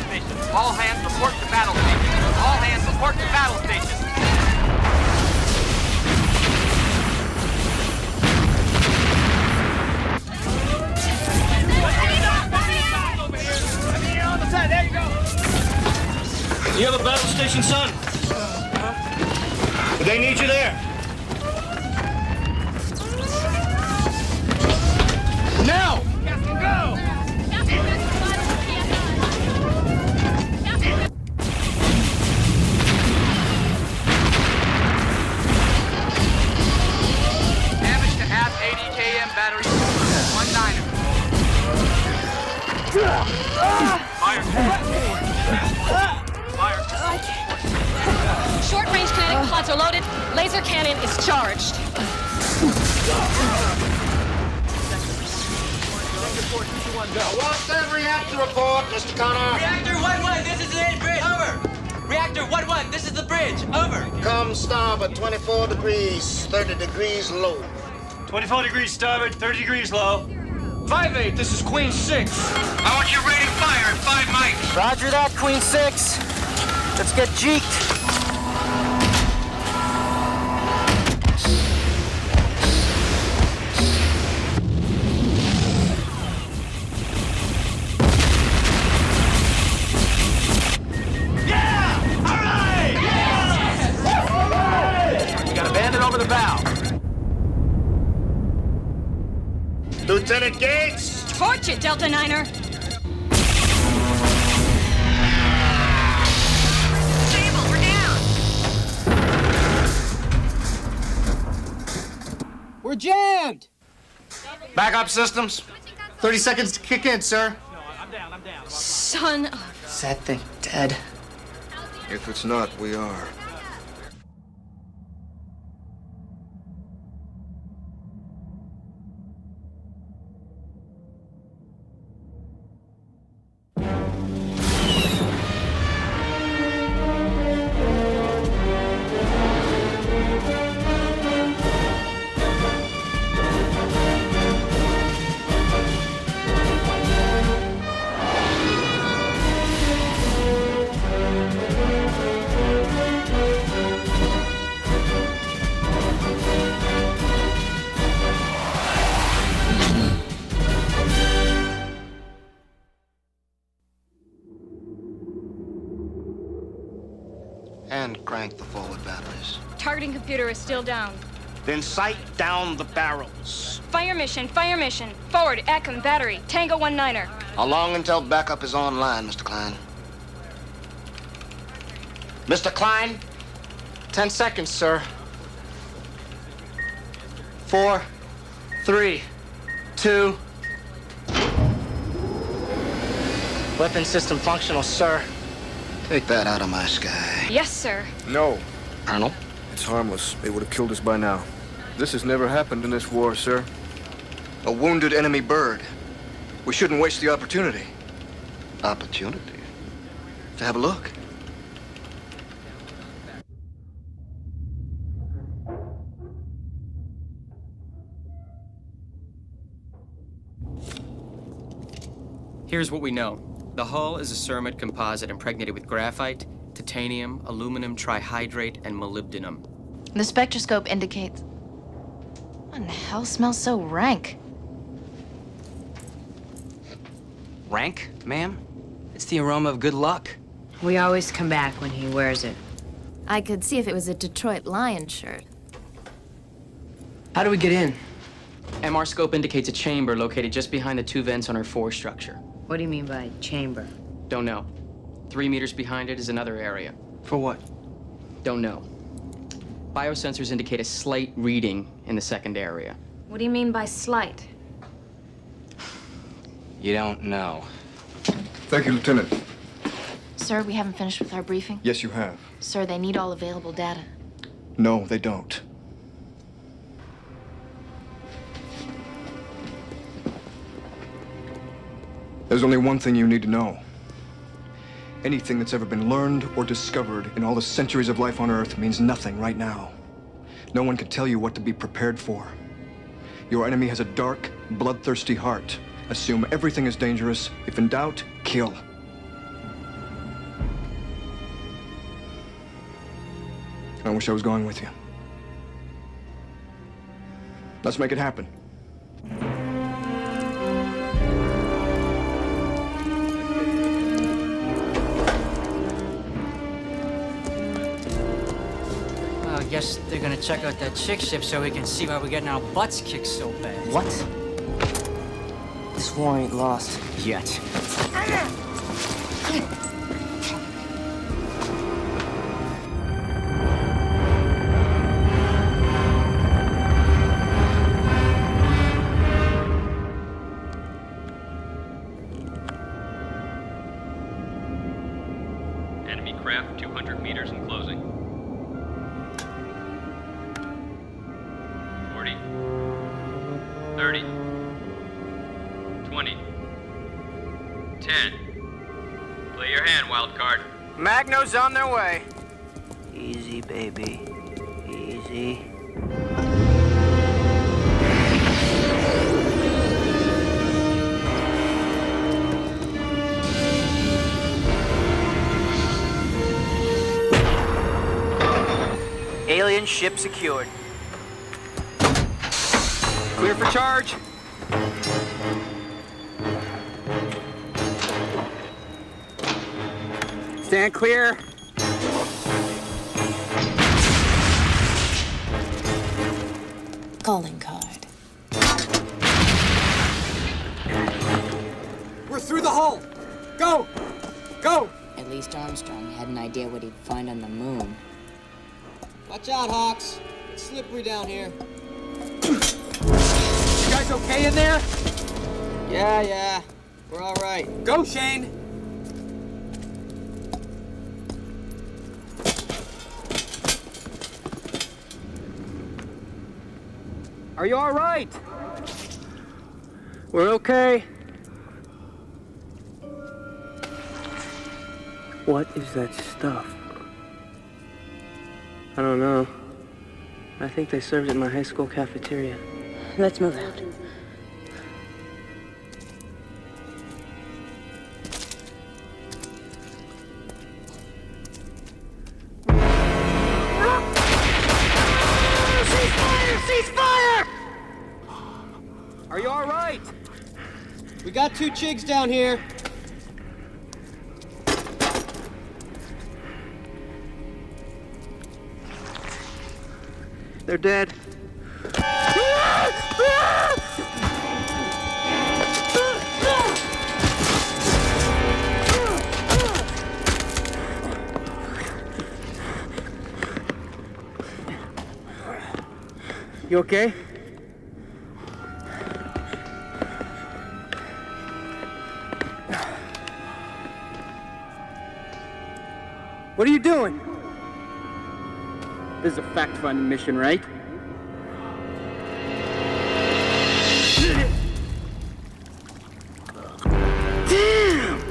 station. All hands report to battle station. All hands report to battle station. On the side, there you go. You have a battle station, son? They need you there. Now! Captain, go! Damage to aft 80 km battery. 19er. Fire. Fire. Short-range kinetic pods are loaded. Laser cannon is charged. I want that reactor report, Mr. Connor. Reactor 1-1, this is the bridge. Over. Reactor 1-1, this is the bridge. Over. Come starboard, 24 degrees, 30 degrees low. 24 degrees starboard, 30 degrees low. 5-8, this is Queen 6. I want you rating fire at 5 mics. Roger that, Queen 6. Let's get jeeked. Over the bow. Lieutenant Gates! Torch it, Delta Niner. Stable, we're down. We're jammed! Backup systems? 30 seconds to kick in, sir. I'm down. Son of... Is that thing dead? If it's not, we are. And crank the forward batteries. Targeting computer is still down. Then sight down the barrels. Fire mission, fire mission. Forward, Acom, battery, Tango 19er. How long until backup is online, Mr. Klein? Mr. Klein? 10 seconds, sir. 4, 3, 2. Weapon system functional, sir. Take that out of my sky. Yes, sir. No, Colonel? it's harmless. They would have killed us by now. This has never happened in this war, sir. A wounded enemy bird. We shouldn't waste the opportunity. Opportunity? To have a look? Here's what we know. The hull is a ceramide composite impregnated with graphite, titanium, aluminum trihydrate, and molybdenum. The spectroscope indicates... What in the hell smells so rank? Rank, ma'am? It's the aroma of good luck. We always come back when he wears it. I could see if it was a Detroit Lions shirt. How do we get in? MR scope indicates a chamber located just behind the 2 vents on our forestructure. What do you mean by chamber? Don't know. 3 meters behind it is another area. For what? Don't know. Biosensors indicate a slight reading in the second area. What do you mean by slight? You don't know. Thank you, Lieutenant. Sir, we haven't finished with our briefing. Yes, you have. Sir, they need all available data. No, they don't. There's only one thing you need to know. Anything that's ever been learned or discovered in all the centuries of life on Earth means nothing right now. No one can tell you what to be prepared for. Your enemy has a dark, bloodthirsty heart. Assume everything is dangerous. If in doubt, kill. I wish I was going with you. Let's make it happen. I guess they're gonna check out that chick ship so we can see why we're getting our butts kicked so bad. What? This war ain't lost yet. Enemy craft 200 meters and closing. 40. 30. 20. 10. Play your hand, wild card. Magno's on their way. Easy, baby. Easy. Alien ship secured. Clear for charge. Stand clear. Calling card. We're through the hole! Go! Go! At least Armstrong had an idea what he'd find on the moon. Watch out, Hawks. It's slippery down here. You guys okay in there? Yeah. We're all right. Go, Shane! Are you all right? We're okay. What is that stuff? I don't know. I think they served it in my high school cafeteria. Let's move out. Ceasefire! Are you all right? We got 2 chigs down here. They're dead. You okay? What are you doing? This is a fact-finding mission, right? Damn!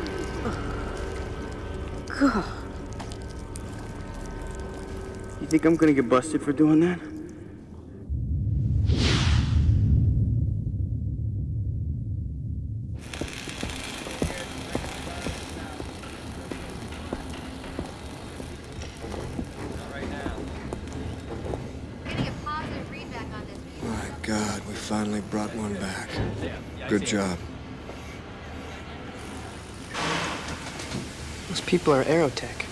God. You think I'm gonna get busted for doing that? God, we finally brought one back. Good job. Those people are Aerotech.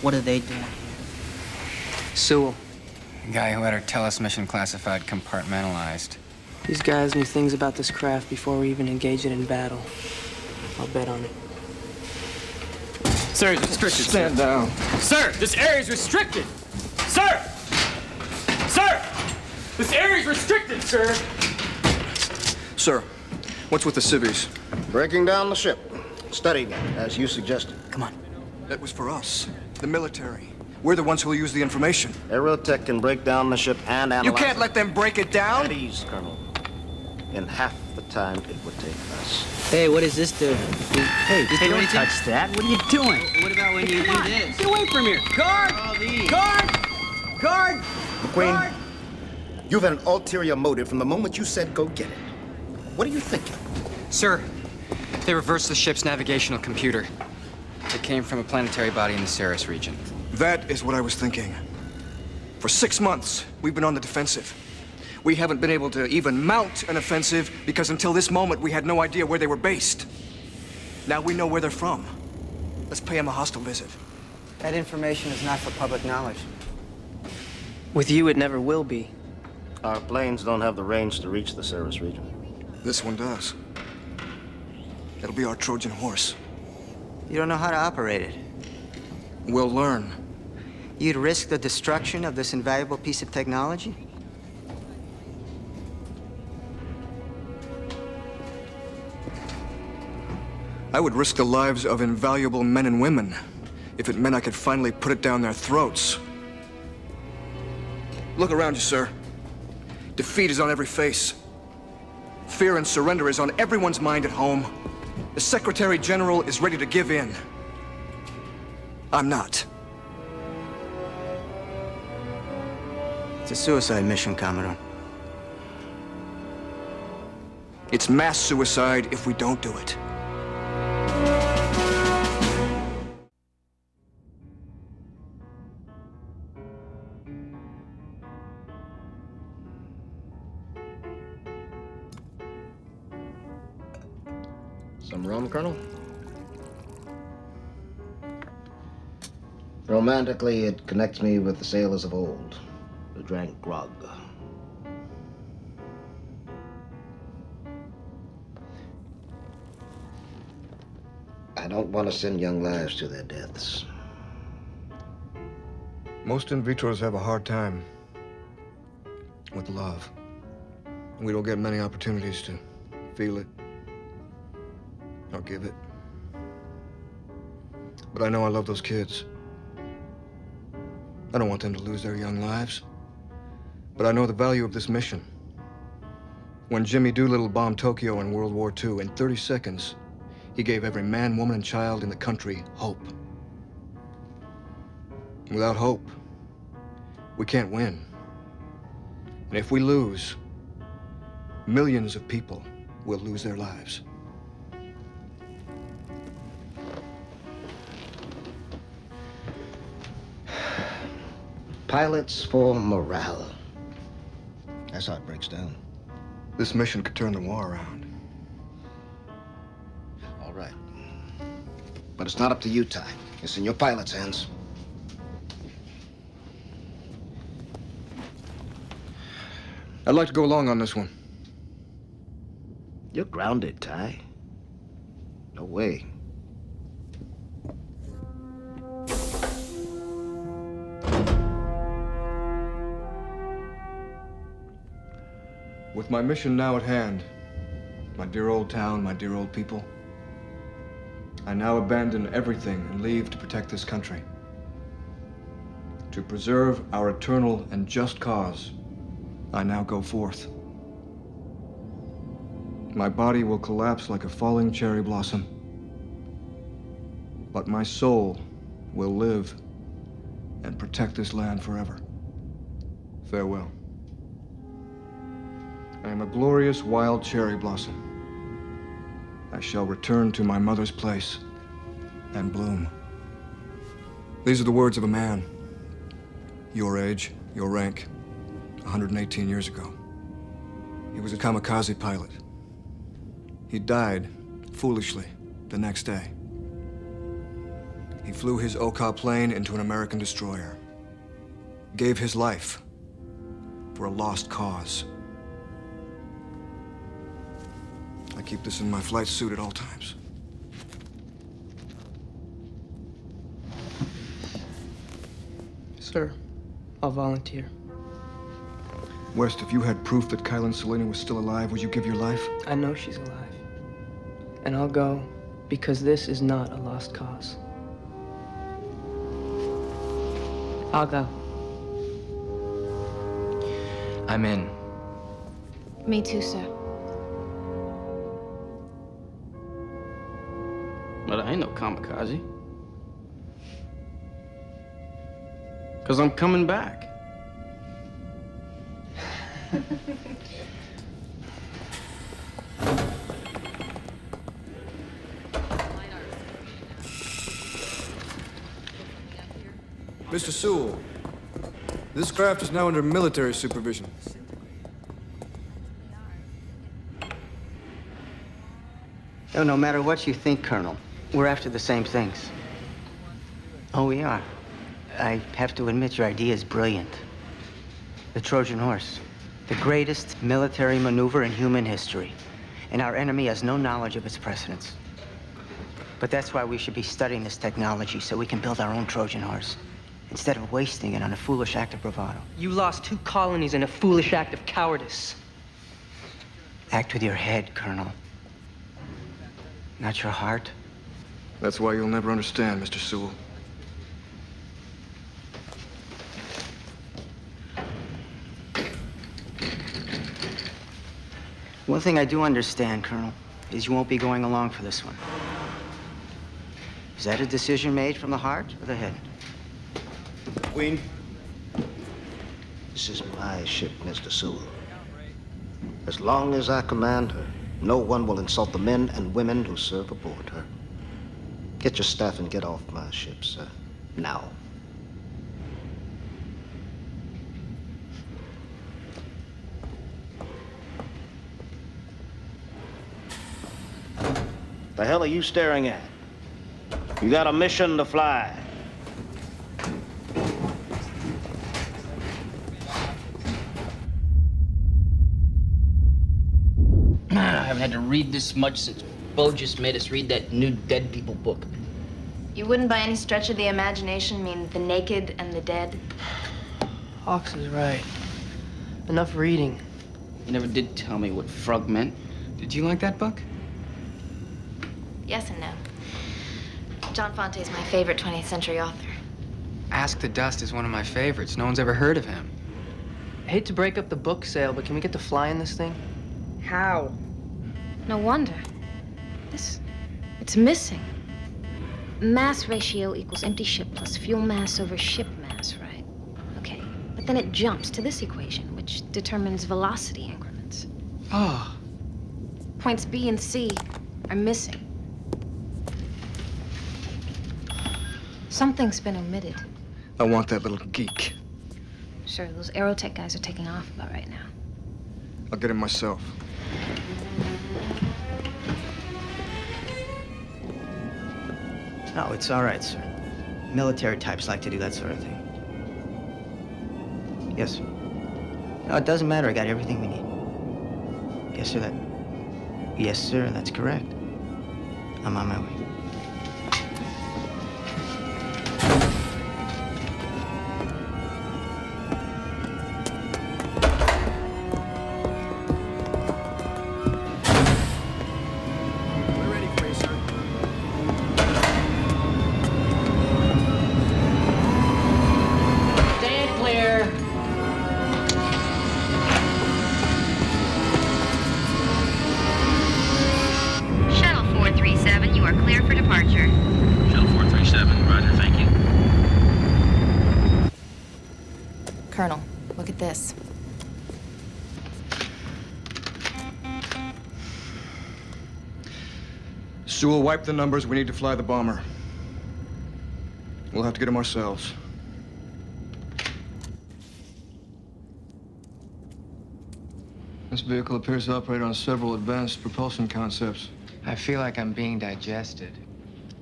What are they doing? Sewell. The guy who had our Tellus mission classified compartmentalized. These guys knew things about this craft before we even engaged it in battle. I'll bet on it. Sir, it's restricted. Stand down. Sir, this area is restricted. Sir! Sir! This area is restricted, sir! Sir, what's with the civvies? Breaking down the ship. Studying it, as you suggested. Come on. That was for us, the military. We're the ones who will use the information. Aerotech can break down the ship and analyze You can't let them break it down? At ease, Colonel. In half the time it would take us. Hey, what does this do? Hey, don't touch that. What are you doing? What about when you do this? Get away from here. Guard! Guard! Guard! McQueen, Guard! you've had an ulterior motive from the moment you said go get it. What are you thinking? Sir, they reversed the ship's navigational computer. It came from a planetary body in the Ceres region. That is what I was thinking. For 6 months, we've been on the defensive. We haven't been able to even mount an offensive because until this moment, we had no idea where they were based. Now we know where they're from. Let's pay them a hostile visit. That information is not for public knowledge. With you, it never will be. Our planes don't have the range to reach the Ceres region. This one does. It'll be our Trojan horse. You don't know how to operate it. We'll learn. You'd risk the destruction of this invaluable piece of technology? I would risk the lives of invaluable men and women if it meant I could finally put it down their throats. Look around you, sir. Defeat is on every face. Fear and surrender is on everyone's mind at home. The Secretary General is ready to give in. I'm not. It's a suicide mission, Commodore. It's mass suicide if we don't do it. Some rum, Colonel? Romantically, it connects me with the sailors of old who drank grog. I don't want to send young lives to their deaths. Most in vitros have a hard time with love. We don't get many opportunities to feel it or give it. But I know I love those kids. I don't want them to lose their young lives. But I know the value of this mission. When Jimmy Doolittle bombed Tokyo in World War II, in 30 seconds, he gave every man, woman, and child in the country hope. Without hope, we can't win. And if we lose, millions of people will lose their lives. Pilots for morale. That's how it breaks down. This mission could turn the war around. All right. But it's not up to you, Ty. It's in your pilot's hands. I'd like to go along on this one. You're grounded, Ty. No way. With my mission now at hand, my dear old town, my dear old people, I now abandon everything and leave to protect this country. To preserve our eternal and just cause, I now go forth. My body will collapse like a falling cherry blossom, but my soul will live and protect this land forever. Farewell. I am a glorious wild cherry blossom. I shall return to my mother's place and bloom. These are the words of a man, your age, your rank, 118 years ago. He was a kamikaze pilot. He died, foolishly, the next day. He flew his Oka plane into an American destroyer. Gave his life for a lost cause. I keep this in my flight suit at all times. Sir, I'll volunteer. West, if you had proof that Kylan Selena was still alive, would you give your life? I know she's alive. And I'll go because this is not a lost cause. I'll go. I'm in. Me too, sir. But I ain't no kamikaze. 'Cause I'm coming back. Mr. Sewell, this craft is now under military supervision. No matter what you think, Colonel, we're after the same things. Oh, we are. I have to admit your idea is brilliant. The Trojan horse, the greatest military maneuver in human history. And our enemy has no knowledge of its precedents. But that's why we should be studying this technology so we can build our own Trojan horse, instead of wasting it on a foolish act of bravado. You lost 2 colonies in a foolish act of cowardice. Act with your head, Colonel. Not your heart. That's why you'll never understand, Mr. Sewell. One thing I do understand, Colonel, is you won't be going along for this one. Is that a decision made from the heart or the head? Queen, this is my ship, Mr. Sewell. As long as I command her, no one will insult the men and women who serve aboard her. Get your staff and get off my ship, sir. Now. The hell are you staring at? You got a mission to fly. I haven't had to read this much since Bo just made us read that new dead people book. You wouldn't by any stretch of the imagination mean the naked and the dead? Hawks is right. Enough reading. You never did tell me what frog meant. Did you like that book? Yes and no. John Fonte's my favorite 20th century author. Ask the Dust is one of my favorites. No one's ever heard of him. I hate to break up the book sale, but can we get to fly in this thing? How? No wonder. It's missing. Mass ratio equals empty ship plus fuel mass over ship mass, right? Okay, but then it jumps to this equation, which determines velocity increments. Oh. Points B and C are missing. Something's been omitted. I want that little geek. Sure, those aerotech guys are taking off about right now. I'll get him myself. No, it's all right, sir. Military types like to do that sort of thing. Yes, sir. No, it doesn't matter. I got everything we need. Yes, sir, Yes, sir, that's correct. I'm on my way. Colonel, look at this. Sewell, wipe the numbers. We need to fly the bomber. We'll have to get him ourselves. This vehicle appears to operate on several advanced propulsion concepts. I feel like I'm being digested.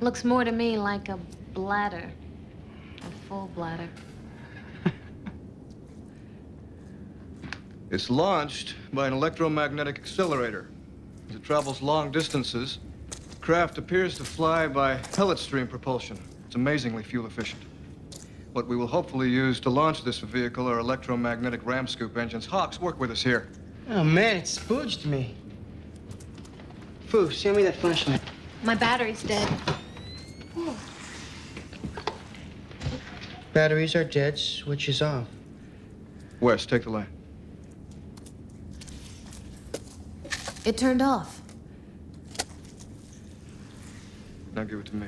Looks more to me like a bladder. A full bladder. It's launched by an electromagnetic accelerator. As it travels long distances, the craft appears to fly by pellet stream propulsion. It's amazingly fuel efficient. What we will hopefully use to launch this vehicle are electromagnetic ram scoop engines. Hawks, work with us here. Oh, man, it spooged me. Foo, show me that flashlight. My battery's dead. Batteries are dead, switch is off. Wes, take the light. It turned off. Now give it to me.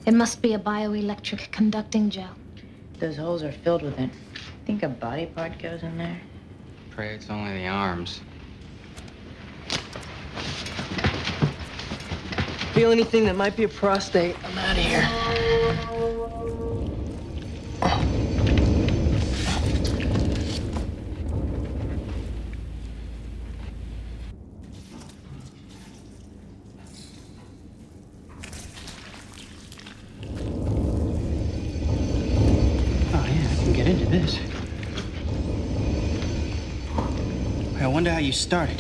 It must be a bioelectric conducting gel. Those holes are filled with it. Think a body part goes in there? Pray it's only the arms. Feel anything that might be a prostate? I'm out of here. wonder how you started.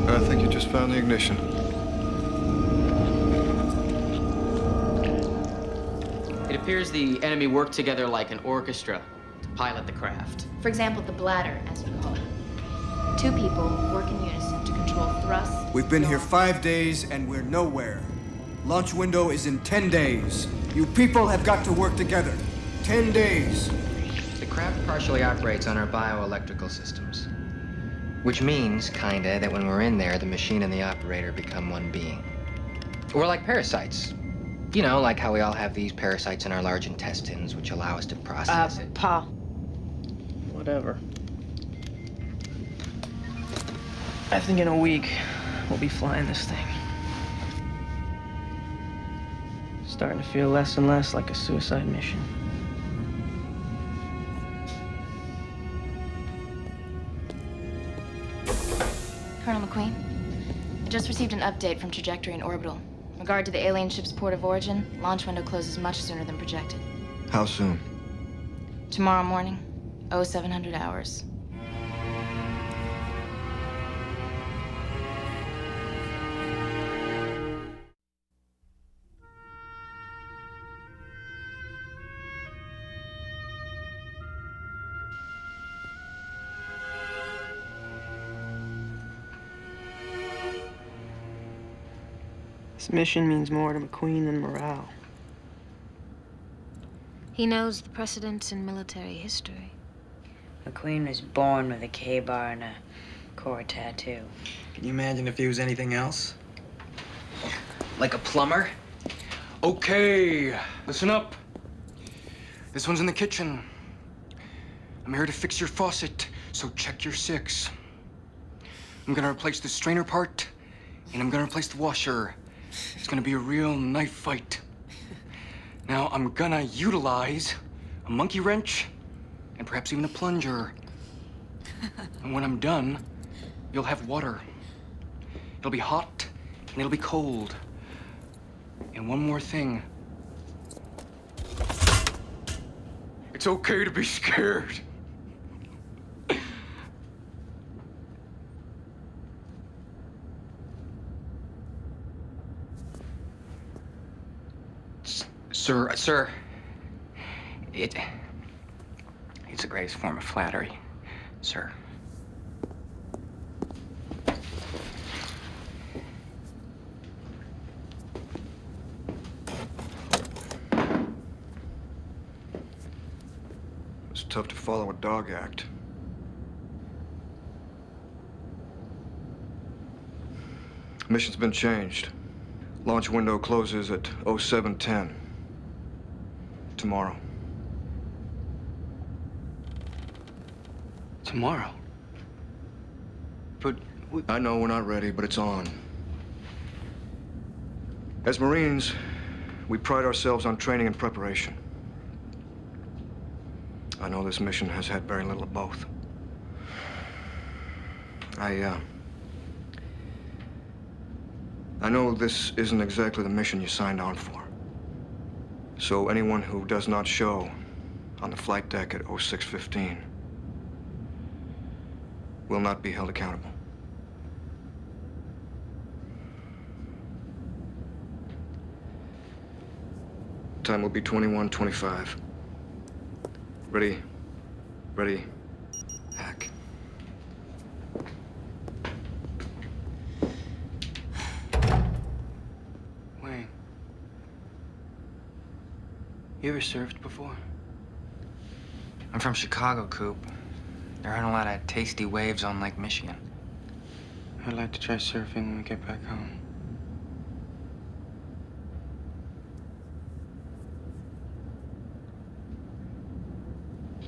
I think you just found the ignition. It appears the enemy worked together like an orchestra to pilot the craft. For example, the bladder, as you call it. 2 people work in unison to control thrust. We've been here 5 days and we're nowhere. Launch window is in 10 days. You people have got to work together. 10 days. The craft partially operates on our bioelectrical systems. Which means, kinda, that when we're in there, the machine and the operator become one being. We're like parasites. You know, like how we all have these parasites in our large intestines, which allow us to process it. Pa. Whatever. I think in a week, we'll be flying this thing. Starting to feel less and less like a suicide mission. Colonel McQueen, just received an update from Trajectory and Orbital. In regard to the alien ship's port of origin, launch window closes much sooner than projected. How soon? Tomorrow morning, 0700 hours. This mission means more to McQueen than morale. He knows the precedents in military history. McQueen was born with a K-bar and a core tattoo. Can you imagine if he was anything else? Like a plumber? Okay, listen up. This one's in the kitchen. I'm here to fix your faucet, so check your 6. I'm gonna replace the strainer part, and I'm gonna replace the washer. It's gonna be a real knife fight. Now, I'm gonna utilize a monkey wrench and perhaps even a plunger. And when I'm done, you'll have water. It'll be hot and it'll be cold. And one more thing. It's okay to be scared. Sir, it's the greatest form of flattery, sir. It's tough to follow a dog act. Mission's been changed. Launch window closes at 0710. Tomorrow. Tomorrow? But I know we're not ready, but it's on. As Marines, we pride ourselves on training and preparation. I know this mission has had very little of both. I know this isn't exactly the mission you signed on for. So anyone who does not show on the flight deck at 0615 will not be held accountable. Time will be 21:25. Ready, hack. Wayne, you ever surfed before? I'm from Chicago, Coop. There aren't a lot of tasty waves on Lake Michigan. I'd like to try surfing when we get back home.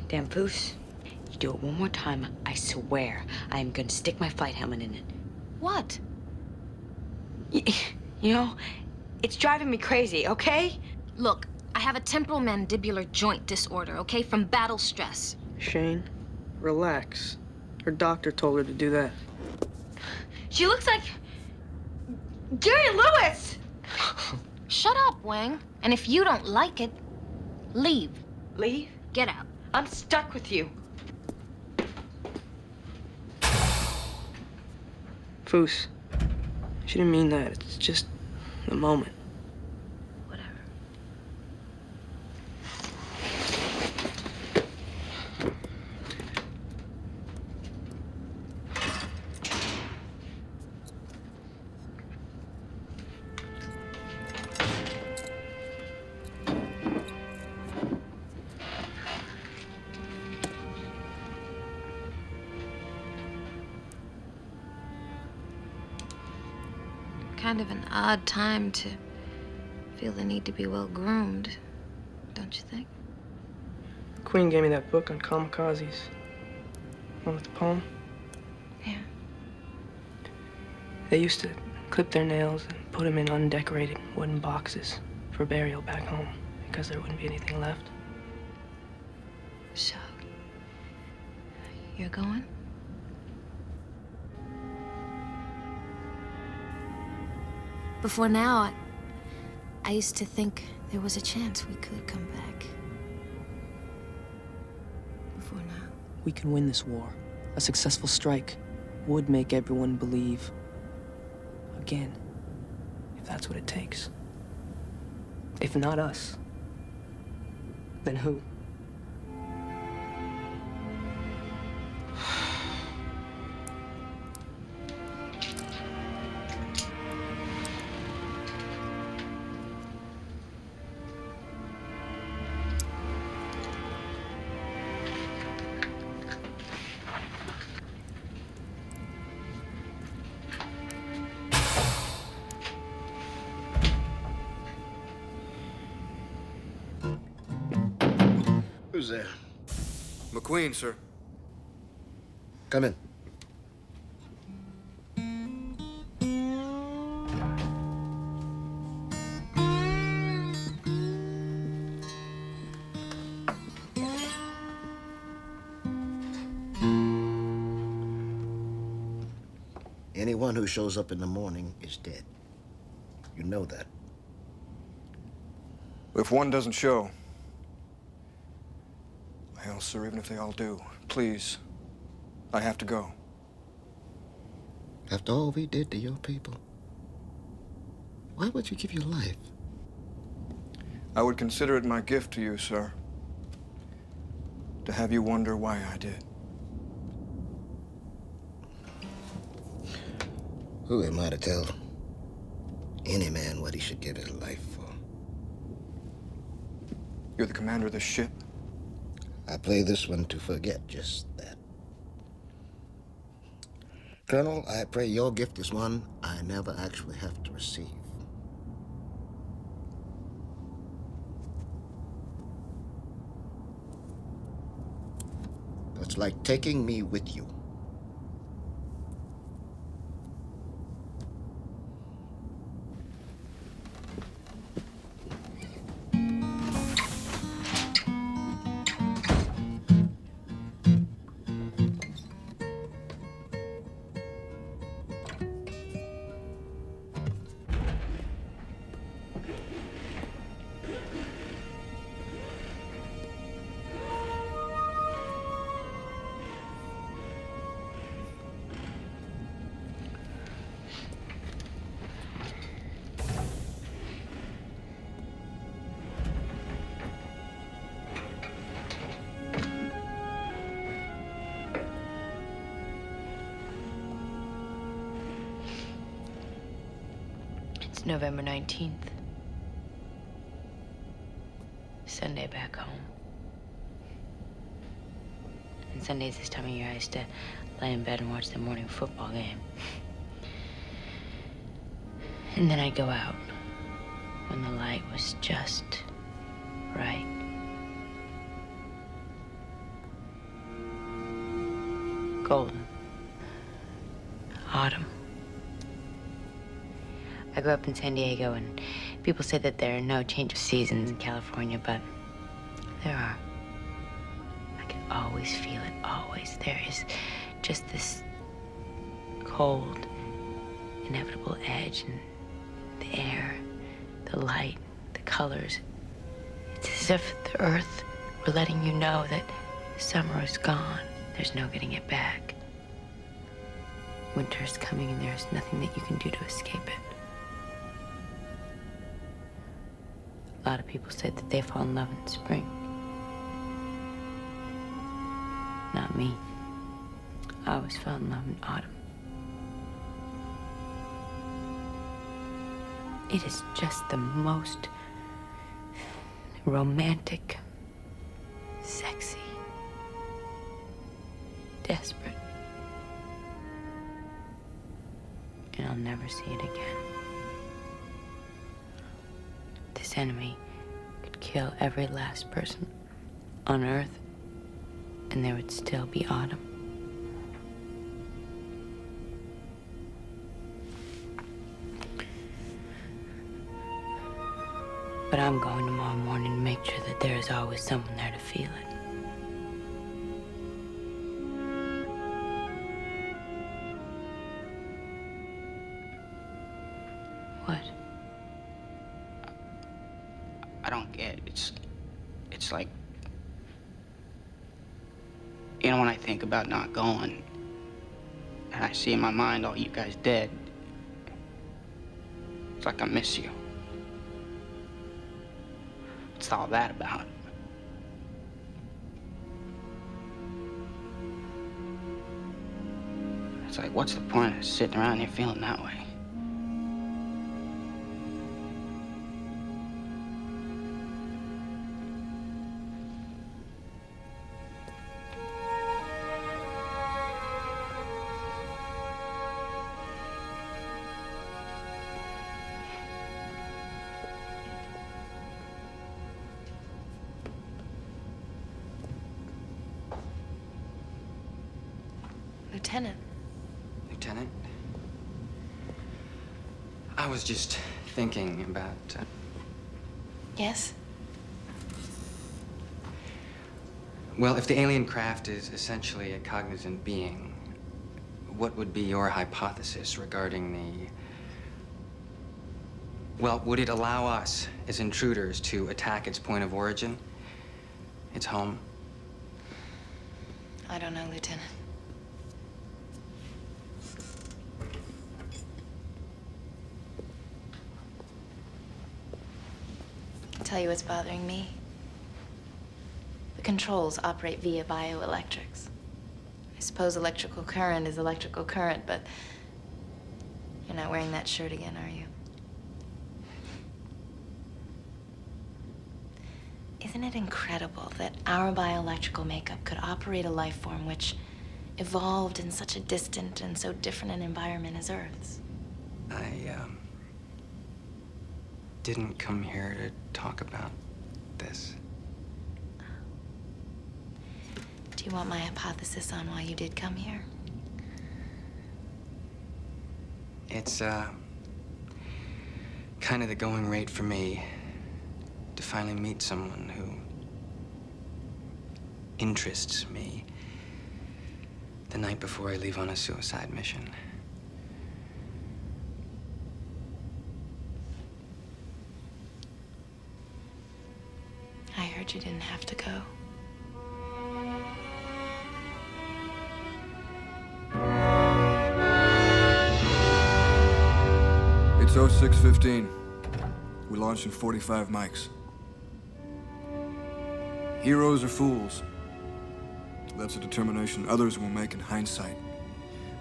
Damn Poos, you do it one more time, I swear I am gonna stick my flight helmet in it. What? You know, it's driving me crazy, okay? Look, I have a temporal mandibular joint disorder, okay, from battle stress. Shane, relax. Her doctor told her to do that. She looks like Jerry Lewis! Shut up, Wang. And if you don't like it, leave. Leave? Get out. I'm stuck with you. Foos. She didn't mean that. It's just the moment. Kind of an odd time to feel the need to be well groomed, don't you think? Queen gave me that book on kamikazes. One with the poem. Yeah. They used to clip their nails and put them in undecorated wooden boxes for burial back home because there wouldn't be anything left. So, you're going? Before now, I used to think there was a chance we could come back. Before now. We can win this war. A successful strike would make everyone believe again, if that's what it takes. If not us, then who? Who's there? McQueen, sir. Come in. Anyone who shows up in the morning is dead. You know that. If one doesn't show, hell, sir, even if they all do, please, I have to go. After all we did to your people, why would you give your life? I would consider it my gift to you, sir, to have you wonder why I did. Who am I to tell any man what he should give his life for? You're the commander of this ship. I play this one to forget just that. Colonel, I pray your gift is one I never actually have to receive. It's like taking me with you. It's November 19th. Sunday back home. And Sundays this time of year, I used to lay in bed and watch the morning football game. And then I'd go out when the light was just right. Golden. Autumn. I grew up in San Diego, and people say that there are no change of seasons in California, but there are. I can always feel it, always. There is just this cold, inevitable edge in the air, the light, the colors. It's as if the earth were letting you know that summer is gone. There's no getting it back. Winter is coming and there is nothing that you can do to escape it. A lot of people say that they fall in love in spring. Not me. I always fell in love in autumn. It is just the most romantic, sexy, desperate. And I'll never see it again. This enemy could kill every last person on Earth, and there would still be autumn. But I'm going tomorrow morning to make sure that there is always someone there to feel it. What? I don't get it. It's like, you know, when I think about not going, and I see in my mind all you guys dead, it's like I miss you. What's all that about? It's like, what's the point of sitting around here feeling that way? Lieutenant. Lieutenant? I was just thinking about... Yes? Well, if the alien craft is essentially a cognizant being, what would be your hypothesis regarding the... Well, would it allow us, as intruders, to attack its point of origin? Its home? I don't know, Lieutenant. I'll tell you what's bothering me. The controls operate via bioelectrics. I suppose electrical current is electrical current, but you're not wearing that shirt again, are you? Isn't it incredible that our bioelectrical makeup could operate a life form which evolved in such a distant and so different an environment as Earth's? I, didn't come here to talk about this. Do you want my hypothesis on why you did come here? It's, kind of the going rate for me to finally meet someone who interests me the night before I leave on a suicide mission. I heard you didn't have to go. It's 06:15. We launched in 45 mics. Heroes or fools? That's a determination others will make in hindsight.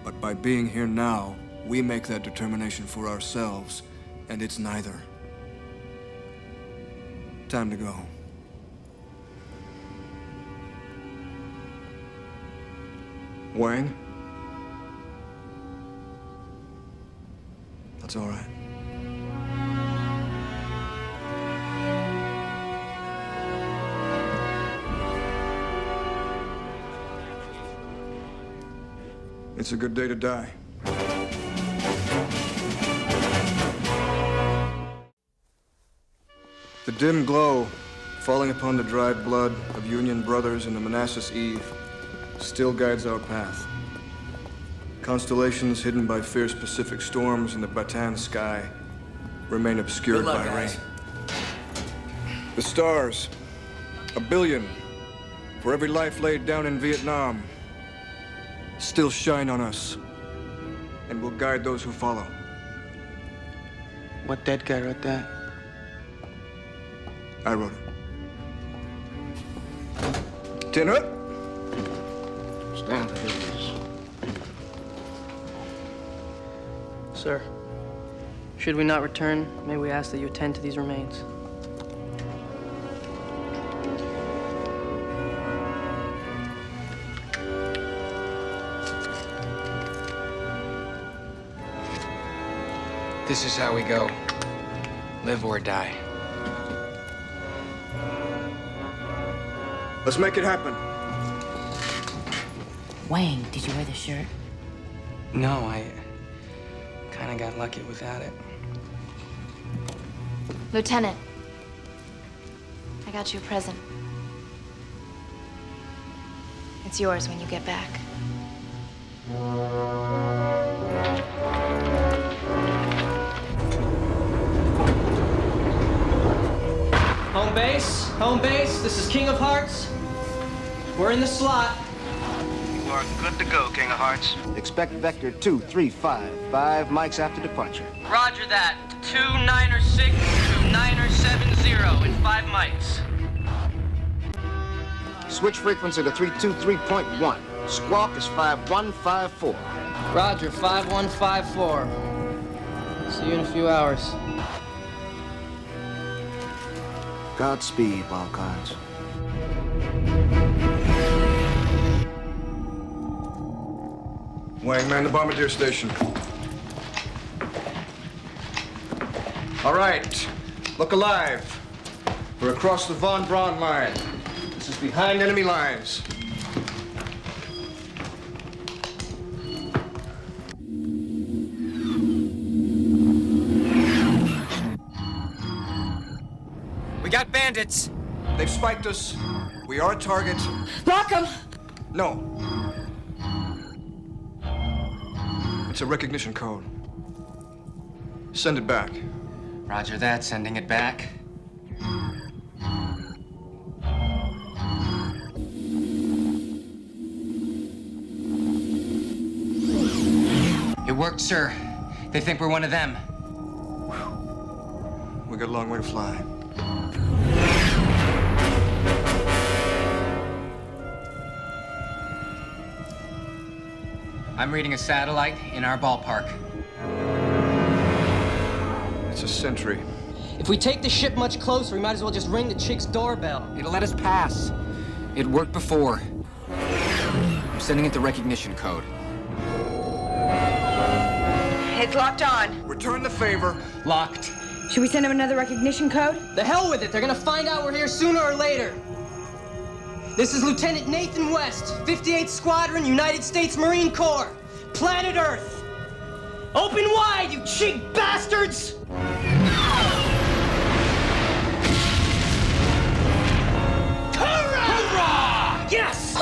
But by being here now, we make that determination for ourselves, and it's neither. Time to go. Wang? That's all right. It's a good day to die. The dim glow falling upon the dried blood of Union brothers in the Manassas Eve still guides our path. Constellations hidden by fierce Pacific storms in the Bataan sky remain obscured by rain. The stars, 1 billion for every life laid down in Vietnam, still shine on us and will guide those who follow. What dead guy wrote that? I wrote it. Tin Hood? Stand for this. Sir, should we not return, may we ask that you attend to these remains? This is how we go. Live or die. Let's make it happen. Wang, did you wear the shirt? No, I kind of got lucky without it. Lieutenant, I got you a present. It's yours when you get back. Home base, this is King of Hearts. We're in the slot. You are good to go, King of Hearts. Expect Vector 235, 5 mics after departure. Roger that. 2906 to 9070 in 5 mics. Switch frequency to 323.1. Squawk is 5154. Roger, 5154. See you in a few hours. Godspeed, Balkans. Wang, man the bombardier station. All right, look alive. We're across the Von Braun line. This is behind enemy lines. We got bandits. They've spiked us. We are a target. Lock 'em! No. It's a recognition code. Send it back. Roger that, sending it back. It worked, sir. They think we're one of them. We got a long way to fly. I'm reading a satellite in our ballpark. It's a sentry. If we take the ship much closer, we might as well just ring the chick's doorbell. It'll let us pass. It worked before. I'm sending it the recognition code. It's locked on. Return the favor. Locked. Should we send him another recognition code? The hell with it. They're gonna find out we're here sooner or later. This is Lieutenant Nathan West, 58th Squadron, United States Marine Corps, Planet Earth. Open wide, you cheap bastards! Hurrah! Yes!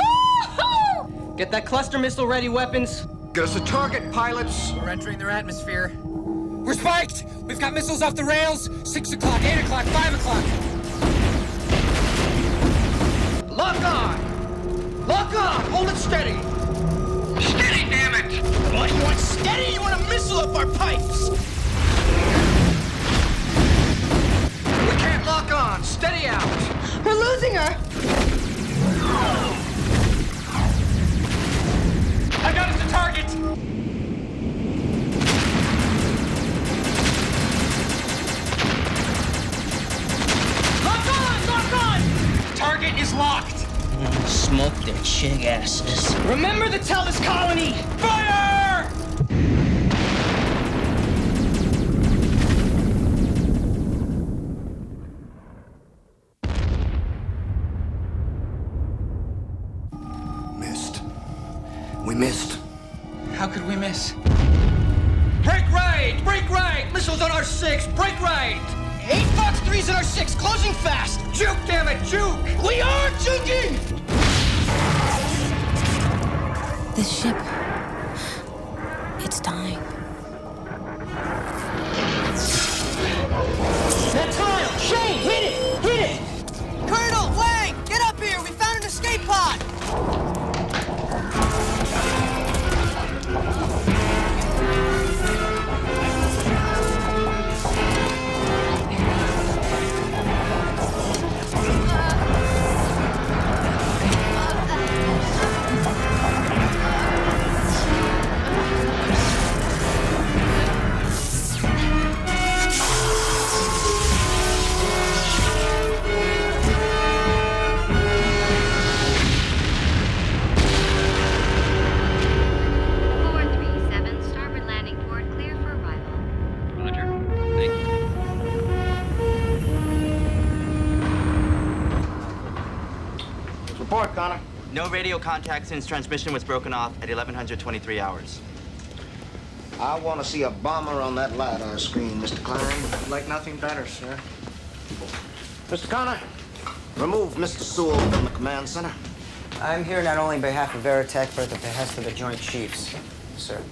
Get that cluster missile ready, weapons. Get us a target, pilots. We're entering their atmosphere. We're spiked! We've got missiles off the rails. 6 o'clock, 8 o'clock, 5 o'clock. Lock on! Lock on! Hold it steady! Steady, damn it! What, you want steady? You want a missile up our pipes? We can't lock on! Steady out! We're losing her! I got us a target! Lock on! Lock on! Target is locked! Smoke their chig asses. Remember to tell this colony! Fire! Missed. We missed. How could we miss? Break right! Break right! Missiles on our 6! Break right! 8 Fox 3s on our 6! Closing fast! Juke, damn it! Juke! We are juking! This ship, it's dying. That tile! Shane, hit it! Hit it! Colonel, Wang! Get up here! We found an escape pod! Connor? No radio contact since transmission was broken off at 1123 hours. I want to see a bomber on that LiDAR screen, Mr. Klein. I'd like nothing better, sir. Mr. Connor, remove Mr. Sewell from the command center. I'm here not only on behalf of Veritech, but at the behest of the Joint Chiefs, sir.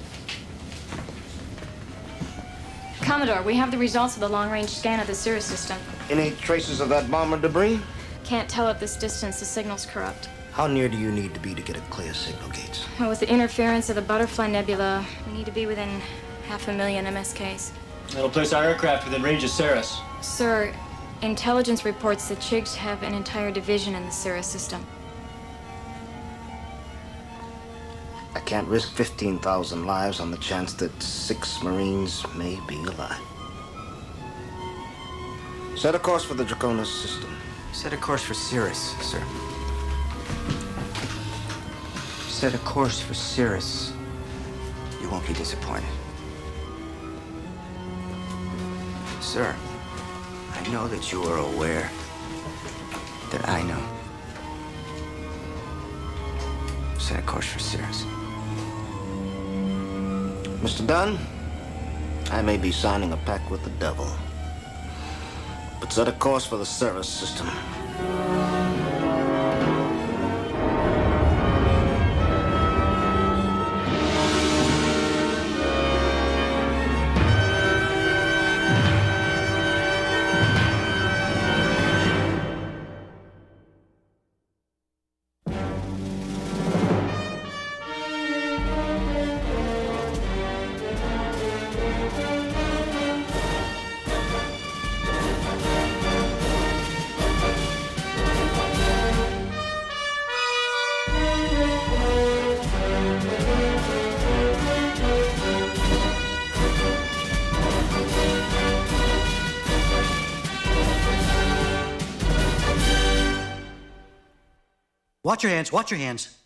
Commodore, we have the results of the long-range scan of the Cirrus system. Any traces of that bomber debris? Can't tell at this distance. The signal's corrupt. How near do you need to be to get a clear signal, Gates? Well, with the interference of the Butterfly Nebula, we need to be within 500,000 MSKs. That'll place our aircraft within range of Ceres. Sir, intelligence reports the Chigs have an entire division in the Cirrus system. I can't risk 15,000 lives on the chance that 6 Marines may be alive. Set a course for the Draconis system. Set a course for Cirrus, sir. Set a course for Cirrus. You won't be disappointed. Sir, I know that you are aware that I know. Set a course for Cirrus. Mr. Dunn, I may be signing a pact with the devil, but set a course for the Cirrus system. Watch your hands, watch your hands.